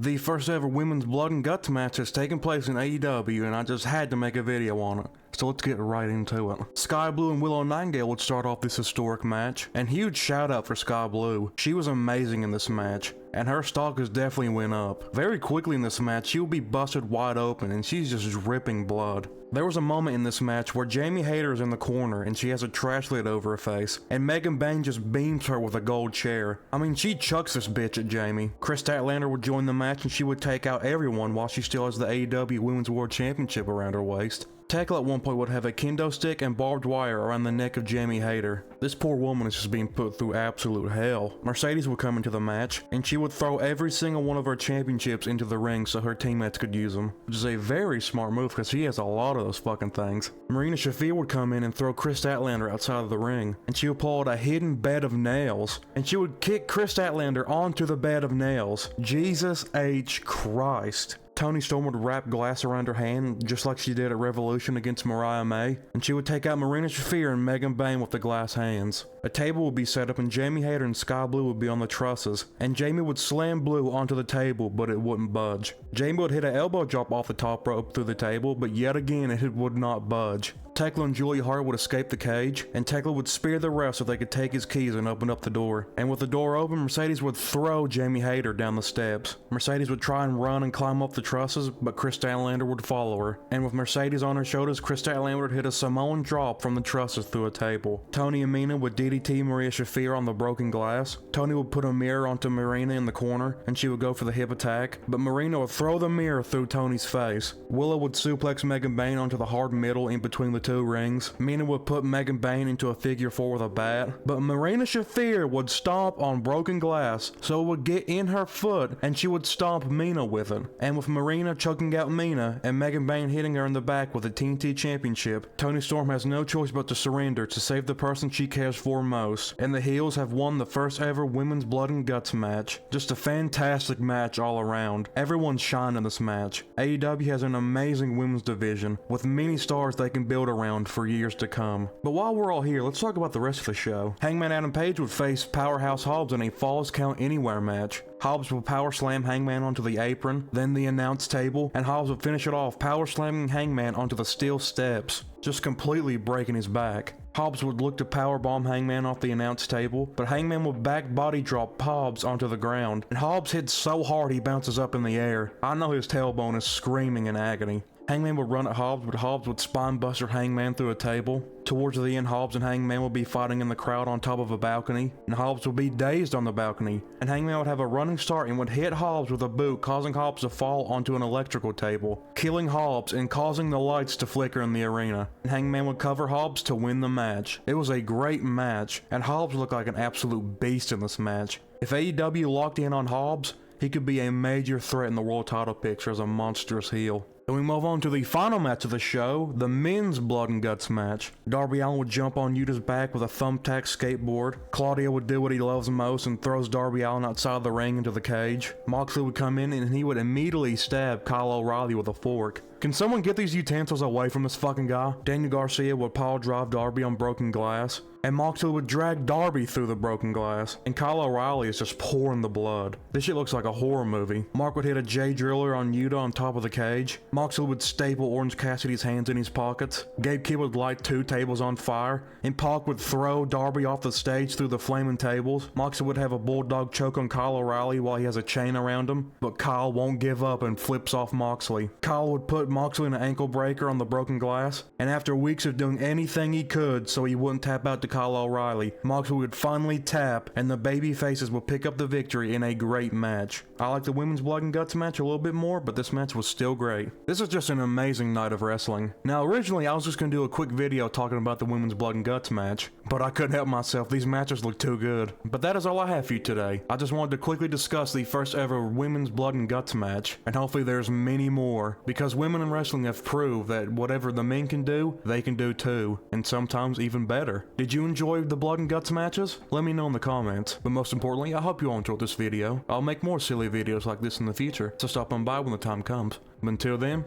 The first ever women's blood and guts match has taken place in AEW, and I just had to make a video on it. So let's get right into it. Sky Blue and Willow Nightingale would start off this historic match, and huge shout out for Sky Blue. She was amazing in this match, and her stock has definitely went up. Very quickly in this match, she will be busted wide open, and she's just dripping blood. There was a moment in this match where Jamie Hayter is in the corner and she has a trash lid over her face, and Megan Bayne just beams her with a gold chair. I mean, she chucks this bitch at Jamie. Kris Statlander would join the match and she would take out everyone while she still has the AEW Women's World Championship around her waist. Tekla at one point would have a kendo stick and barbed wire around the neck of Jamie Hayter. This poor woman is just being put through absolute hell. Mercedes would come into the match, and she would throw every single one of her championships into the ring so her teammates could use them, which is a very smart move because she has a lot of those fucking things. Marina Shafir would come in and throw Kris Statlander outside of the ring, and she would pull out a hidden bed of nails, and she would kick Kris Statlander onto the bed of nails. Jesus H. Christ. Toni Storm would wrap glass around her hand, just like she did at Revolution against Mariah May, and she would take out Marina Shafir and Megan Bayne with the glass hands. A table would be set up and Jamie Hayter and Sky Blue would be on the trusses, and Jamie would slam Blue onto the table, but it wouldn't budge. Jamie would hit an elbow drop off the top rope through the table, but yet again it would not budge. Tekla and Julia Hart would escape the cage, and Tekla would spear the ref so they could take his keys and open up the door. And with the door open, Mercedes would throw Jamie Hayter down the steps. Mercedes would try and run and climb up the trusses, but Kris Statlander would follow her. And with Mercedes on her shoulders, Kris Statlander would hit a Samoan drop from the trusses through a table. Toni and Mina would DDT Maria Shafir on the broken glass. Toni would put a mirror onto Marina in the corner, and she would go for the hip attack, but Marina would throw the mirror through Toni's face. Willow would suplex Megan Bayne onto the hard middle in between the two rings. Mina would put Megan Bayne into a figure 4 with a bat, but Marina Shafir would stomp on broken glass so it would get in her foot and she would stomp Mina with it. And with Marina choking out Mina and Megan Bayne hitting her in the back with the TNT Championship, Toni Storm has no choice but to surrender to save the person she cares for most, and the heels have won the first ever women's blood and guts match. Just a fantastic match all around. Everyone shined in this match. AEW has an amazing women's division with many stars they can build around for years to come. But while we're all here, let's talk about the rest of the show. Hangman Adam Page would face Powerhouse Hobbs in a Falls Count Anywhere match. Hobbs would power slam Hangman onto the apron, then the announce table, and Hobbs would finish it off power slamming Hangman onto the steel steps, just completely breaking his back. Hobbs would look to powerbomb Hangman off the announce table, but Hangman would back body drop Hobbs onto the ground, and Hobbs hits so hard he bounces up in the air. I know his tailbone is screaming in agony. Hangman would run at Hobbs, but Hobbs would spinebuster Hangman through a table. Towards the end, Hobbs and Hangman would be fighting in the crowd on top of a balcony, and Hobbs would be dazed on the balcony, and Hangman would have a running start and would hit Hobbs with a boot, causing Hobbs to fall onto an electrical table, killing Hobbs and causing the lights to flicker in the arena. And Hangman would cover Hobbs to win the match. It was a great match, and Hobbs looked like an absolute beast in this match. If AEW locked in on Hobbs, he could be a major threat in the world title picture as a monstrous heel. Then we move on to the final match of the show, the men's blood and guts match. Darby Allin would jump on Yuta's back with a thumbtack skateboard. Claudio would do what he loves most and throws Darby Allin outside the ring into the cage. Moxley would come in and he would immediately stab Kyle O'Reilly with a fork. Can someone get these utensils away from this fucking guy? Daniel Garcia would power drive Darby on broken glass, and Moxley would drag Darby through the broken glass, and Kyle O'Reilly is just pouring the blood. This shit looks like a horror movie. Mark would hit a J Driller on Yuta on top of the cage. Moxley would staple Orange Cassidy's hands in his pockets. Gabe Kidd would light 2 tables on fire, and Pac would throw Darby off the stage through the flaming tables. Moxley would have a bulldog choke on Kyle O'Reilly while he has a chain around him, but Kyle won't give up and flips off Moxley. Kyle would put Moxley in an ankle breaker on the broken glass, and after weeks of doing anything he could so he wouldn't tap out to Kyle O'Reilly, Moxley would finally tap, and the baby faces would pick up the victory in a great match. I like the women's blood and guts match a little bit more, but this match was still great. This is just an amazing night of wrestling. Now originally I was just gonna do a quick video talking about the women's blood and guts match, but I couldn't help myself, these matches look too good. But that is all I have for you today. I just wanted to quickly discuss the first ever women's blood and guts match, and hopefully there's many more, because women in wrestling have proved that whatever the men can do, they can do too, and sometimes even better. Did you enjoy the blood and guts matches? Let me know in the comments, but most importantly, I hope you all enjoyed this video. I'll make more silly videos like this in the future, so stop on by when the time comes. But until then,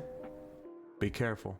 be careful.